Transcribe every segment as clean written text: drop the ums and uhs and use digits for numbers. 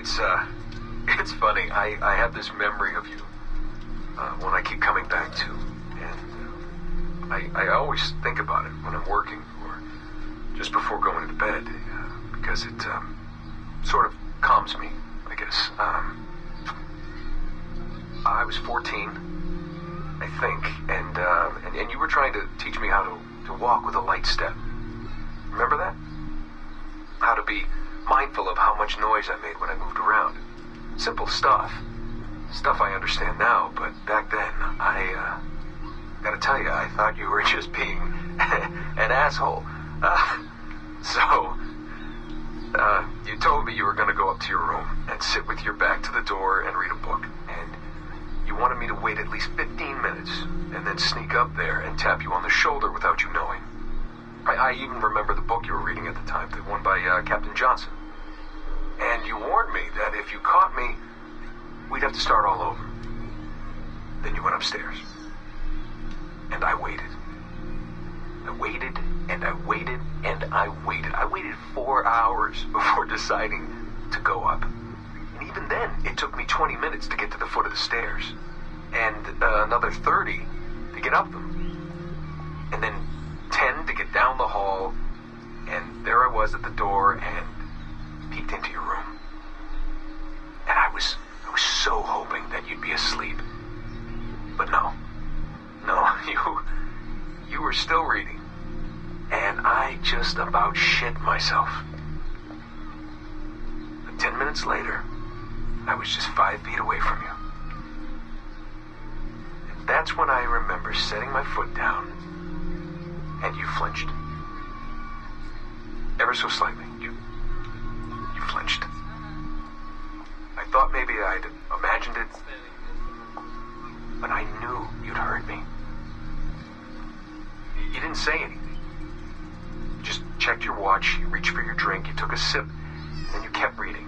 It's funny. I have this memory of you, one I keep coming back to, and I always think about it when I'm working or just before going to bed, because it sort of calms me, I guess. I was 14, I think, and you were trying to teach me how to walk with a light step. Remember that? How to be mindful of how much noise I made when I moved around. Simple stuff. Stuff I understand now, but back then, I gotta tell you, I thought you were just being an asshole. You told me you were gonna go up to your room and sit with your back to the door and read a book. And you wanted me to wait at least 15 minutes and then sneak up there and tap you on the shoulder without you knowing. I even remember the book you were reading at the time, the one by Captain Johnson. And you warned me that if you caught me, we'd have to start all over. Then you went upstairs. And I waited. I waited, and I waited, and I waited. I waited 4 hours before deciding to go up. And even then, it took me 20 minutes to get to the foot of the stairs. And another 30 to get up them. And then 10 to get down the hall. And there I was at the door and peeked into your room. And I was so hoping that you'd be asleep. But no, you were still reading. And I just about shit myself. But 10 minutes later, I was just 5 feet away from you. And that's when I remember setting my foot down, and you flinched. Ever so slightly, you flinched. I thought maybe I'd imagined it, but I knew you'd heard me. You didn't say anything. You just checked your watch, you reached for your drink, you took a sip, and then you kept reading.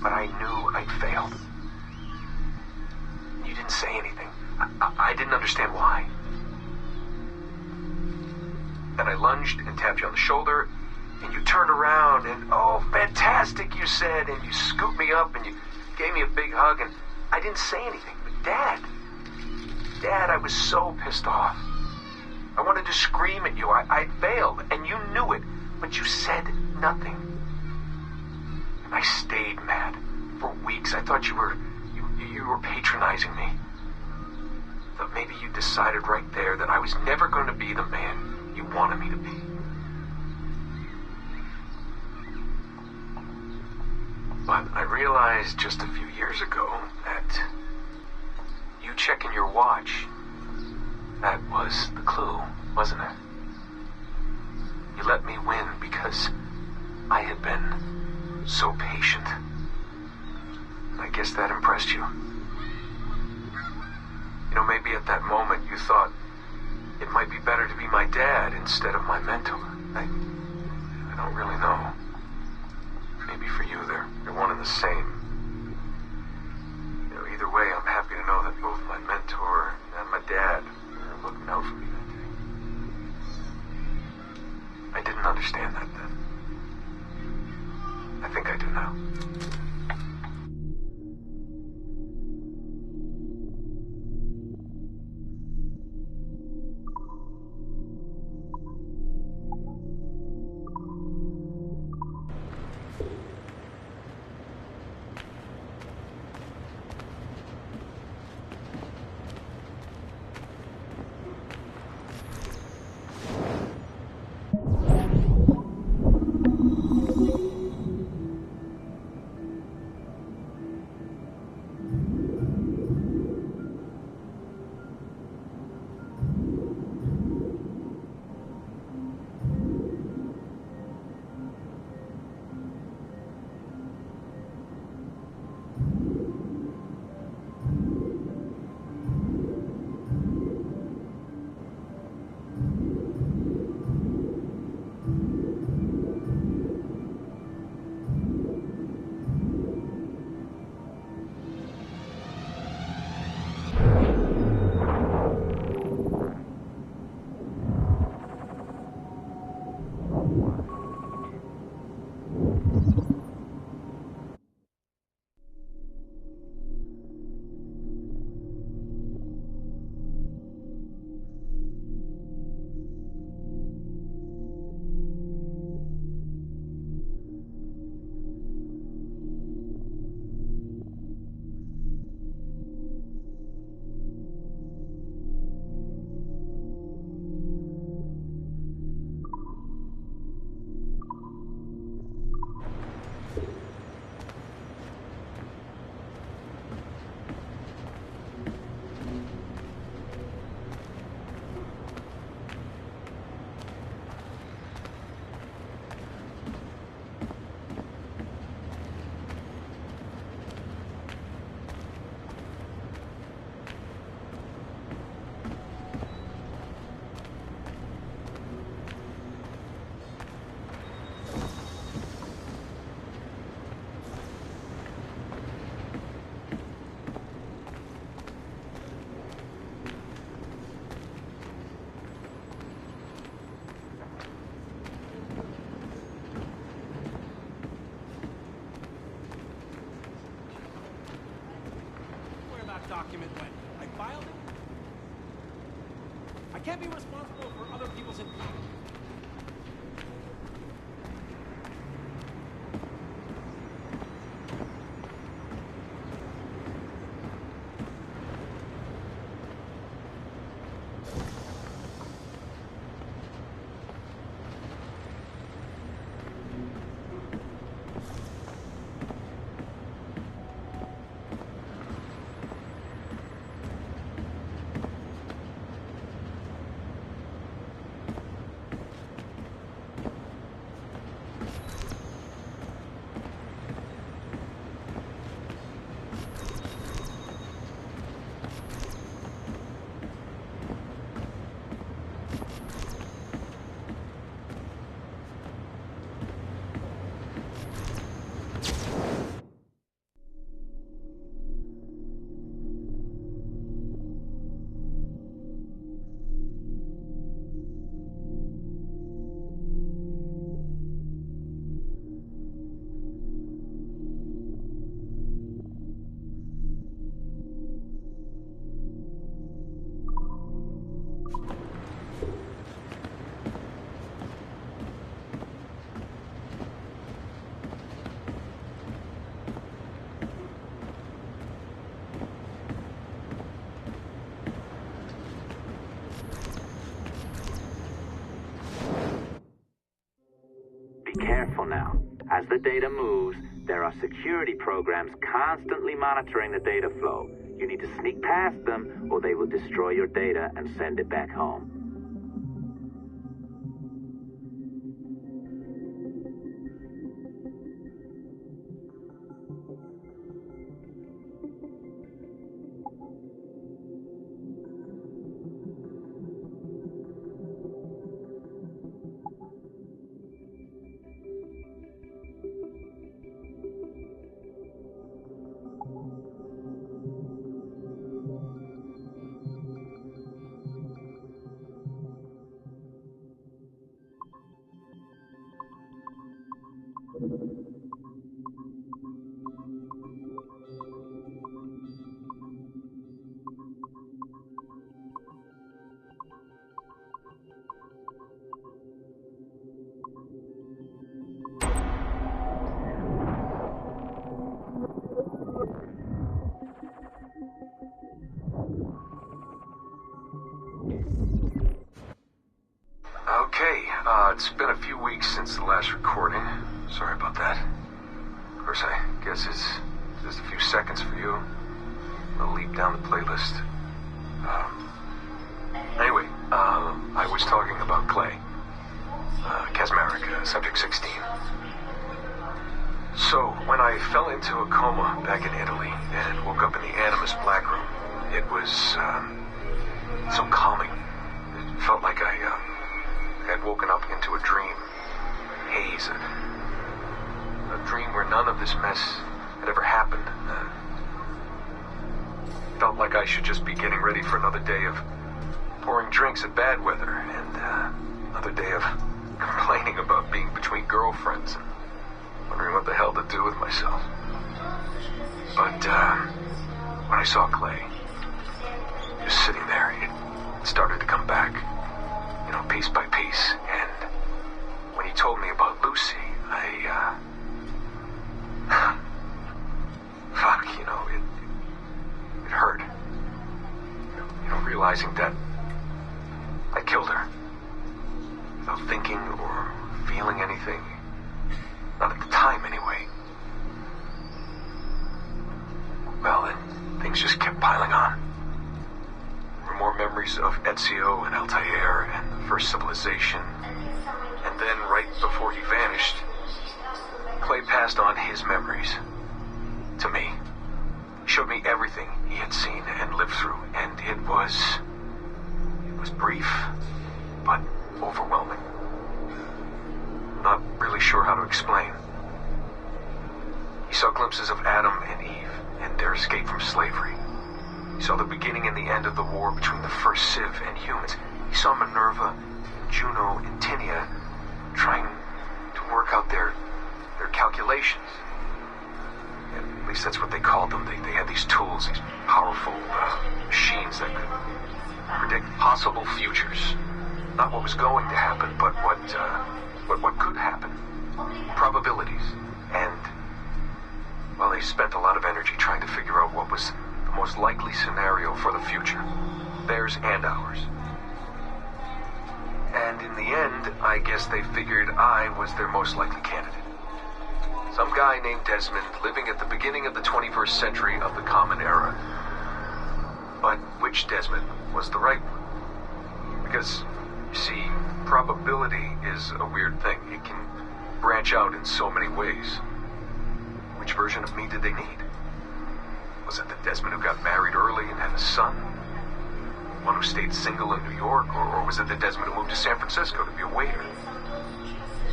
But I knew I'd failed. You didn't say anything. I didn't understand why. Then I lunged and tapped you on the shoulder, and you turned around, and oh, fantastic, you said, and you scooped me up, and you gave me a big hug, and I didn't say anything. But Dad, I was so pissed off. I wanted to scream at you. I failed, and you knew it, but you said nothing. And I stayed mad for weeks. I thought you were patronizing me. I thought maybe you decided right there that I was never going to be the man you wanted me to be. But I realized just a few years ago that you checking your watch, that was the clue, wasn't it? You let me win because I had been so patient. I guess that impressed you. You know, maybe at that moment you thought it might be better to be my dad instead of my mentor. I don't really know. Maybe for you they're one and the same. You know, either way, I'm happy to know that both my mentor and my dad are looking out for me that day. I didn't understand that then. I think I do now. document went. I filed it. I can't be responsible for other people's incompetence. Be careful now. As the data moves, there are security programs constantly monitoring the data flow. You need to sneak past them, or they will destroy your data and send it back home. Okay, it's been a few weeks since the last recording. Sorry about that. Of course, I guess it's just a few seconds for you. I'll leap down the playlist. Anyway, I was talking about Clay. Casmeric, Subject 16. So, when I fell into a coma back in Italy and woke up in the Animus Black Room, it was, so calming. It felt like I had woken up into a dream. Haze. A dream where none of this mess had ever happened. Felt like I should just be getting ready for another day of pouring drinks at bad weather, and another day of complaining about being between girlfriends and wondering what the hell to do with myself. But when I saw Clay, just sitting there, it started to come back, you know, piece by piece. And when he told me about Lucy, fuck, you know, it hurt. You know, realizing that I killed her without thinking or feeling anything. Not at the time, anyway. Well, then, things just kept piling on. There were more memories of Ezio and Altair and the first civilization. And then, right before he vanished, Clay passed on his memories to me. He showed me everything he had seen and lived through, and it was brief, but overwhelming. Not really sure how to explain. He saw glimpses of Adam and Eve and their escape from slavery. He saw the beginning and the end of the war between the first Civ and humans. He saw Minerva, Juno, and Tinia trying to work out their calculations. And least that's what they called them. They had these tools, these powerful machines that could predict possible futures. Not what was going to happen, but what could happen. Probabilities. And, well, they spent a lot of energy trying to figure out what was the most likely scenario for the future. Theirs and ours. And in the end, I guess they figured I was their most likely candidate. Some guy named Desmond living at the beginning of the 21st century of the Common Era. But which Desmond was the right one? Because, you see, probability is a weird thing. It can branch out in so many ways. Which version of me did they need? Was it the Desmond who got married early and had a son? One who stayed single in New York? Or was it the Desmond who moved to San Francisco to be a waiter?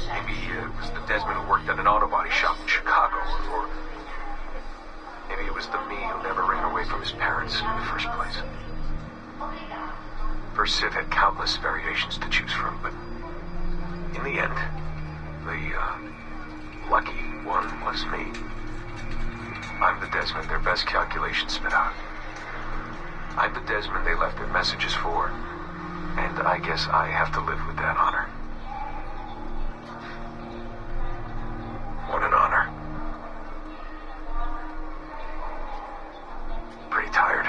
Maybe it was the Desmond who worked at an auto body shop in Chicago, or maybe it was the me who never ran away from his parents in the first place. First Civ had countless variations to choose from, but in the end, the lucky one was me. I'm the Desmond their best calculations spit out. I'm the Desmond they left their messages for, and I guess I have to live with that honor. What an honor. Pretty tired.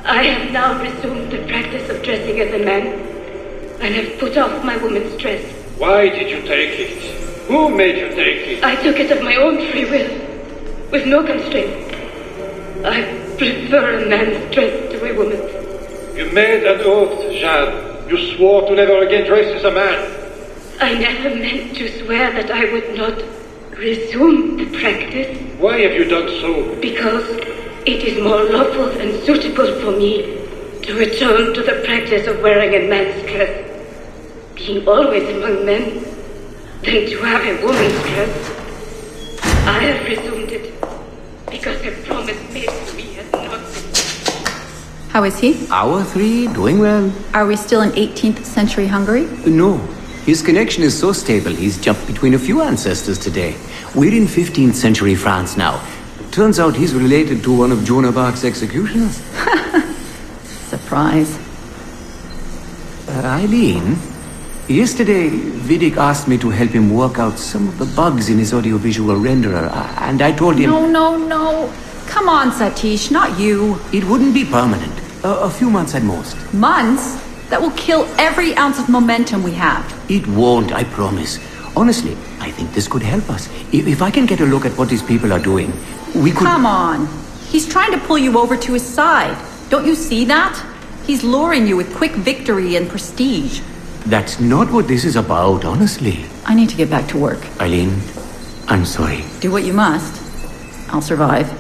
I have now resumed the practice of dressing as a man, and have put off my woman's dress. Why did you take it? Who made you take it? I took it of my own free will, with no constraint. I prefer a man's dress to a woman's. You made an oath, Jeanne. You swore to never again dress as a man. I never meant to swear that I would not resume the practice. Why have you done so? Because it is more lawful and suitable for me to return to the practice of wearing a man's dress, being always among men, than to have a woman's dress. I have resumed it because a promise made to me has not been. How is he? Our three, doing well. Are we still in 18th century Hungary? No. His connection is so stable, he's jumped between a few ancestors today. We're in 15th century France now. Turns out he's related to one of Joan of Arc's executioners. Surprise. Eileen, yesterday Vidic asked me to help him work out some of the bugs in his audiovisual renderer, and I told him... No. Come on, Satish, not you. It wouldn't be permanent. A few months at most. Months? That will kill every ounce of momentum we have. It won't, I promise. Honestly, I think this could help us. If I can get a look at what these people are doing, we could... Come on. He's trying to pull you over to his side. Don't you see that? He's luring you with quick victory and prestige. That's not what this is about, honestly. I need to get back to work. Eileen, I'm sorry. Do what you must. I'll survive.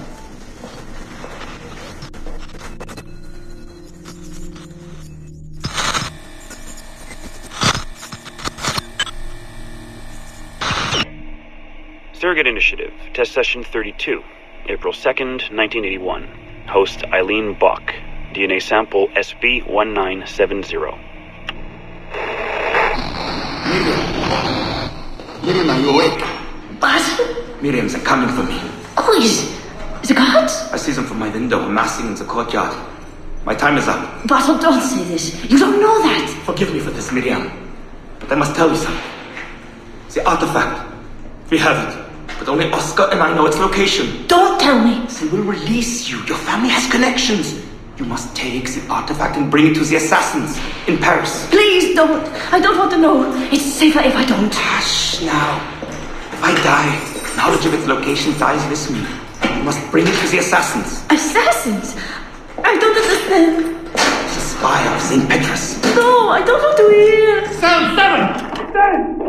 Surrogate Initiative, Test Session 32, April 2nd, 1981. Host Eileen Bach. DNA sample SB1970. Miriam, are you awake? What? Miriam's coming for me. Who is... The gods? I see them from my window amassing in the courtyard. My time is up. Bartle, don't say this. You don't know that. Forgive me for this, Miriam. But I must tell you something. The artifact. We have it. But only Oscar and I know its location. Don't tell me. They will release you. Your family has connections. You must take the artifact and bring it to the assassins in Paris. Please don't. I don't want to know. It's safer if I don't. Hush now. If I die, knowledge of its location dies with me. You must bring it to the assassins. Assassins? I don't understand. The spire of St. Petrus. No, I don't want to hear. Cell 7! Stand!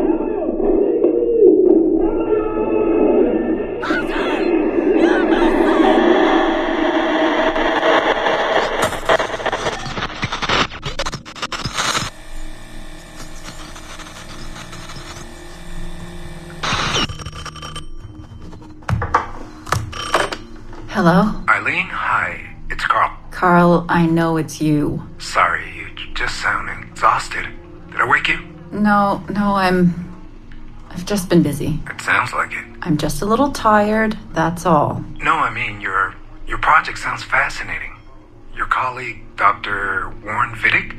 Hello? Eileen, hi. It's Carl. Carl, I know it's you. Sorry, you just sound exhausted. Did I wake you? No, I've just been busy. It sounds like it. I'm just a little tired, that's all. No, I mean, your project sounds fascinating. Your colleague, Dr. Warren Vidic,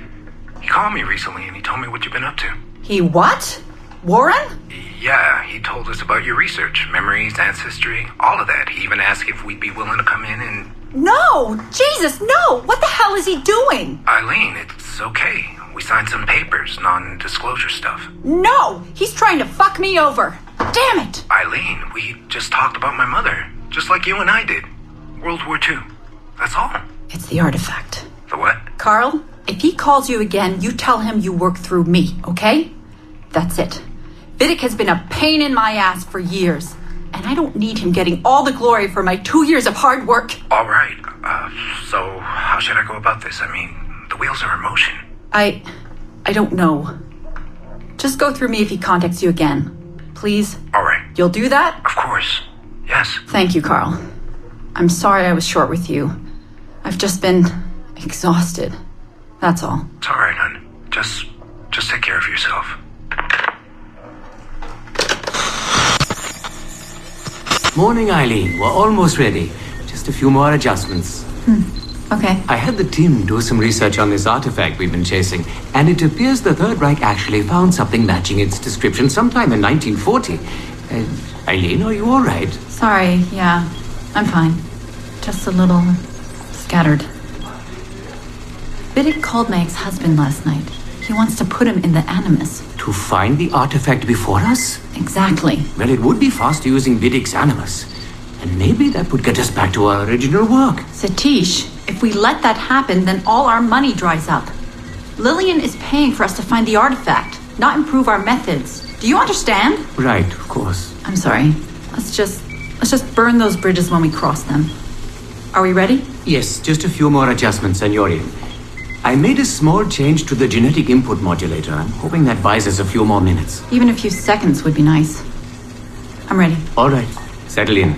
he called me recently and he told me what you've been up to. He what? Warren? Yeah, he told us about your research, memories, ancestry, all of that. He even asked if we'd be willing to come in and... No! Jesus, no! What the hell is he doing? Eileen, it's okay. We signed some papers, non-disclosure stuff. No! He's trying to fuck me over! Damn it! Eileen, we just talked about my mother, just like you and I did. World War II. That's all. It's the artifact. The what? Carl, if he calls you again, you tell him you work through me, okay? That's it. Vidic has been a pain in my ass for years, and I don't need him getting all the glory for my 2 years of hard work. All right. So how should I go about this? I mean, the wheels are in motion. I don't know. Just go through me if he contacts you again. Please? All right. You'll do that? Of course. Yes. Thank you, Carl. I'm sorry I was short with you. I've just been exhausted. That's all. It's all right, hon. Just take care of yourself. Morning, Eileen. We're almost ready. Just a few more adjustments. Okay. I had the team do some research on this artifact we've been chasing, and it appears the Third Reich actually found something matching its description sometime in 1940. Eileen, are you all right? Sorry, yeah. I'm fine. Just a little scattered. Vidic called my ex-husband last night. He wants to put him in the Animus. To find the artifact before us? Exactly. Well, it would be faster using Vidic's Animus. And maybe that would get us back to our original work. Satish, if we let that happen, then all our money dries up. Lillian is paying for us to find the artifact, not improve our methods. Do you understand? Right, of course. I'm sorry. Let's just burn those bridges when we cross them. Are we ready? Yes, just a few more adjustments and you're in. I made a small change to the genetic input modulator. I'm hoping that buys us a few more minutes. Even a few seconds would be nice. I'm ready. All right, settle in.